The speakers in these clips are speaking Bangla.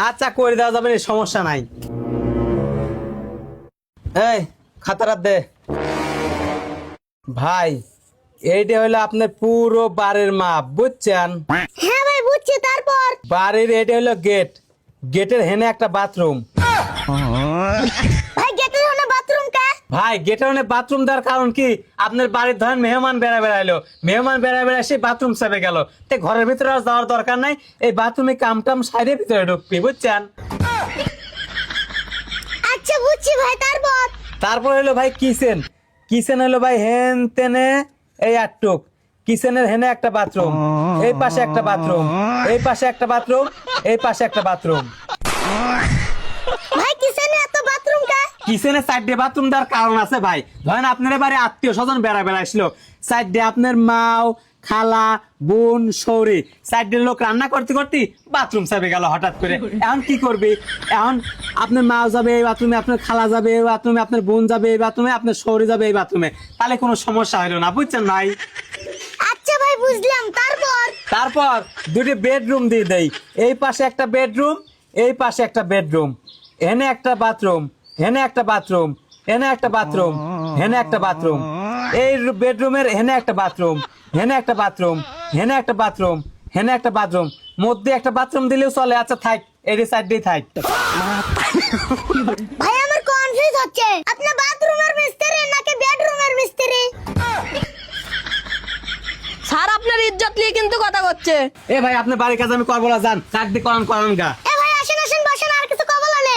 আচ্ছা করে দেওয়া যাবে, সমস্যা নাই। এই খাতাটা দে ভাই। এইটা হলো আপনার পুরো বাড়ির মাপ, বুঝছেন? হ্যাঁ ভাই বুঝছি। তারপর বাড়ির এটা হলো গেট, গেটের হেনে একটা বাথরুম। ভাই গেটের ওখানে বাথরুম কা? ভাই গেটের হেনে বাথরুম দেওয়ার কারণ কি, আপনার বাড়ির ধরেন মেহমান বেড়াইলো, মেহমান বেড়া সেই বাথরুম চেপে গেল, তো ঘরের ভিতরে আর যাওয়ার দরকার নাই, এই বাথরুমে কাম সাইডের ভিতরে ঢুকবি, বুঝছেন? আচ্ছা বুঝছি ভাই। তারপর তারপর হলো ভাই কিচেন, কিচেন হলো ভাই হেন তেনে এই আটটুক, কিচেনের হেনে একটা বাথরুম, এই পাশে একটা বাথরুম, এই পাশে একটা বাথরুম, এই পাশে একটা বাথরুম। ভাই কিচেনে এত বাথরুম কা? কিচেনে সাইডে বাথরুম দেওয়ার কারণ আছে ভাই। ধরেন আপনার বাড়ি আত্মীয় স্বজন বেড়া আসলো, সাইডে আপনার মাও খালা বোন সৌরি, সাইডের লোক রান্না করতে করতে বাথরুম চাপে গেল হঠাৎ করে, এখন কি করবি? এখন আপনার মাও যাবে এই বাথরুমে, আপনার খালা যাবে এই বাথরুমে, আপনার বোন যাবে এই বাথরুমে, আপনার সৌরি যাবে এই বাথরুমে, তাহলে কোনো সমস্যা হলো না, বুঝছেন ভাই? আচ্ছা ভাই বুঝলাম। তারপর তারপর দুটি বেডরুম দিয়ে দেই, এই পাশে একটা বেডরুম, এই পাশে একটা বেডরুম, এনে একটা বাথরুম, হেনে একটা বাথরুম, এনে একটা বাথরুম, হেনে একটা বাথরুম, এই বেডরুমের হেনে একটা বাথরুম, হেনে একটা বাথরুম, হেনে একটা বাথরুম, হেনে একটা বাথরুম, মধ্যে একটা বাথরুম দিলেও চলে। আচ্ছা থাক, এই সাইড দিয়ে থাক। ভাই আমার কনফিউজ হচ্ছে, আপনি বাথরুমের মিস্ত্রি নাকি বেডরুমের মিস্ত্রি? স্যার আপনার ইজ্জত নিয়ে কিন্তু কথা করছে। এ ভাই আপনার বাড়ির কাজ আমি করবো না, যান সাইড দিয়ে করান করান গা। এ ভাই আসেন আসেন বসেন, আর কিছু কবল আনে।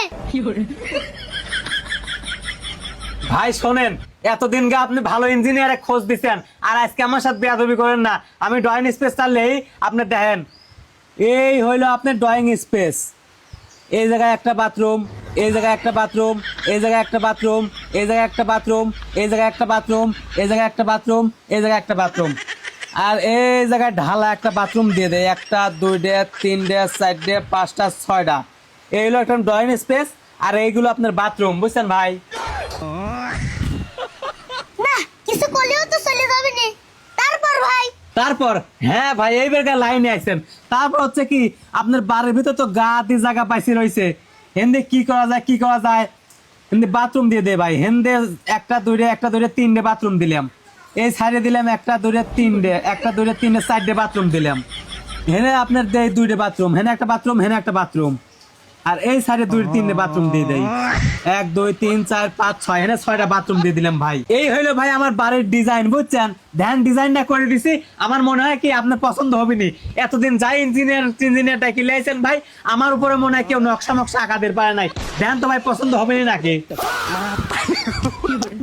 ভাই শোনেন, এতদিন গা আপনি ভালো ইঞ্জিনিয়ারে খোঁজ দিচ্ছেন, আর আজকে আমার সাথে বেয়াদবি করেন না। আমি ড্রয়িং স্পেস চাললেই আপনি দেখেন, এই হইলো আপনার ড্রয়িং স্পেস। এই জায়গায় একটা বাথরুম, এই জায়গায় একটা বাথরুম, এই জায়গায় একটা বাথরুম, এই জায়গায় একটা বাথরুম, এই জায়গায় একটা বাথরুম, এই জায়গায় একটা বাথরুম, এই জায়গায় একটা বাথরুম, আর এই জায়গায় ঢালা একটা বাথরুম দিয়ে দেয়, একটা দুইটা তিনটা চারটে পাঁচটা ছয়টা। এই হলো একটা ড্রয়িং স্পেস, আর এইগুলো আপনার বাথরুম, বুঝছেন ভাই? না কিছু করলেও তো চলে যাবে নি। তারপর ভাই তারপর হ্যাঁ ভাই এইবার লাইনে আইছেন। তারপর হচ্ছে কি, আপনার বাড়ির ভিতর তো গাদি জায়গা পাইছি রয়েছে, হেন্দে কি করা যায়, কি করা যায়, হেন্দে বাথরুম দিয়ে দে ভাই। হেন্দে একটা দুইটা তিনটে বাথরুম দিলাম, এই সাইডে দিলাম একটা দুইটা তিনটে সাইডে বাথরুম দিলাম, হেনে আপনার দেয় দুইটা বাথরুম, হেনে একটা বাথরুম, হেনে একটা বাথরুম, আর এই সাইডে দুই তিনটে বাথরুম দিয়ে দেয়, 1 2 3 4 5 6, এখানে 6টা বাথরুম দিয়ে দিলাম ভাই। এই হইলো ভাই আমার বাড়ির ডিজাইন, বুঝছেন? ধ্যান ডিজাইনটা করে দিছি, আমার মনে হয় কি আপনার পছন্দ হবে নি। এতদিন যাই ইঞ্জিনিয়ারটা কি লাইছেন ভাই, আমার উপরে মনে হয় কেউ নকশা আঁকা দিতে পারে নাই। ধ্যান তো ভাই পছন্দ হবে নি নাকি?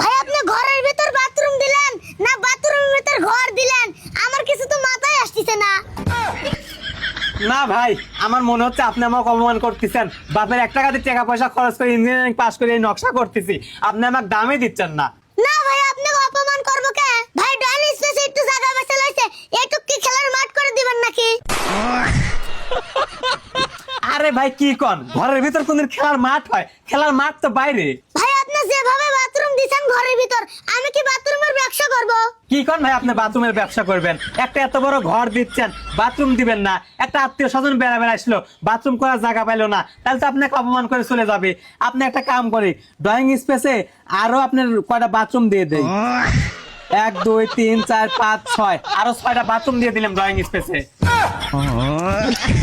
ভাই আপনি ঘরের ভিতর বাথরুম দিলেন না বাথরুমের ভিতর ঘর দিলেন, আমার কিছু তো মাথায় আসতেছে না। না ভাই, আমার মনে হচ্ছে আপনি আমাকে অপমান করতেছেন। বাপের 1 টাকা দিয়ে টাকা পয়সা খরচ করে ইঞ্জিনিয়ারিং পাস করে এই নকশা করতেছি, আপনি আমাকে দামই দিচ্ছেন না। না ভাই আপনাকে অপমান করবো কে? ভাই ড্রয়িং স্পেসে একটু জায়গা বেঁচে লাইছে, এটুক কি খেলার মাঠ করে দিবেন নাকি? আরে ভাই কি কন, ঘরের ভিতর কোনদিন খেলার মাঠ হয়? খেলার মাঠ তো বাইরে। ভাই আপনি যেভাবে বাথরুম দিছেন ঘরের ভিতর, আমি কি বাথরুমের ব্যবসা করব? কি কন ভাই, আপনি বাথরুমের ব্যবসা করবেন? একটা এত বড় ঘর দিচ্ছেন, বাথরুম দিবেন না? একটা আত্মীয় স্বজন বেড়া আসলো, বাথরুম করার জায়গা পাইলো না, তাহলে তো আপনাকে অপমান করে চলে যাবে। আপনি একটা কাম করি, ড্রয়িং স্পেসে আরো আপনার কয়টা বাথরুম দিয়ে দেই, 1 2 3 4 5 6, আরো 6টা বাথরুম দিয়ে দিলাম ড্রয়িং স্পেসে।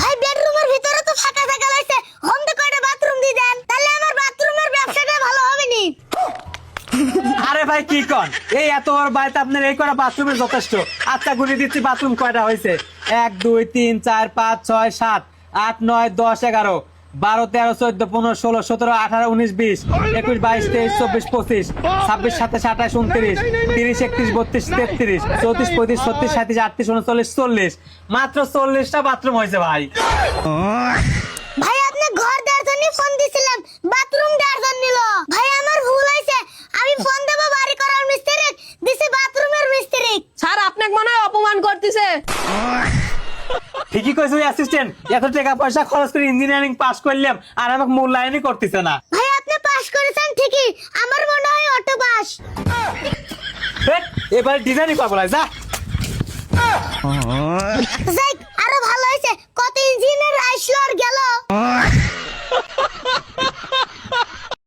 ভাই বেডরুমের ভিতরে তো ফাঁকা জায়গা লাইছে, হোমতে কয়টা বাথরুম দিয়ে দেন, তাহলে আমার বাথরুমের ব্যবসাটা ভালো হবে নি। আরে ভাই কি কন, এই এত বড় বাড়িতে আপনার এই কয়টা বাথরুমের যথেষ্ট। আচ্ছা গুলি দিচ্ছি, বাথরুম কয়টা হয়েছে? 1 2 3 4 5 6 7 8 9 10 11 12 13 14 15 16 17 18 19 20 21 22 23 24 25 26 27 28 29 30 31 32 33 34 35 36 37 38 39 40, মাত্র 40টা বাথরুম হয়েছে ভাই। ভাই আপনি ঘর দেওয়ার জন্য ফোন দিছিলাম, বাথরুম দেওয়ার জন্য নিল। ভাই আমার ভুল হয়েছে, আমি ফোন দেবো বাড়ি করার মিস্ত্রি, দিছি বাথরুমের মিস্ত্রি। স্যার আপনাকে মনে হয় অপমান করতেছে। ঠিকই কইছো অ্যাসিস্ট্যান্ট, এত টাকা পয়সা খরচ করে ইঞ্জিনিয়ারিং পাস করলাম, আর আমাকে মূল্যায়নই করতেছে না। ভাই আপনি পাস করেছেন ঠিকই, আমার মনে হয় অটো পাস। এবার ডিজাইনই পাবো না, যা। যাই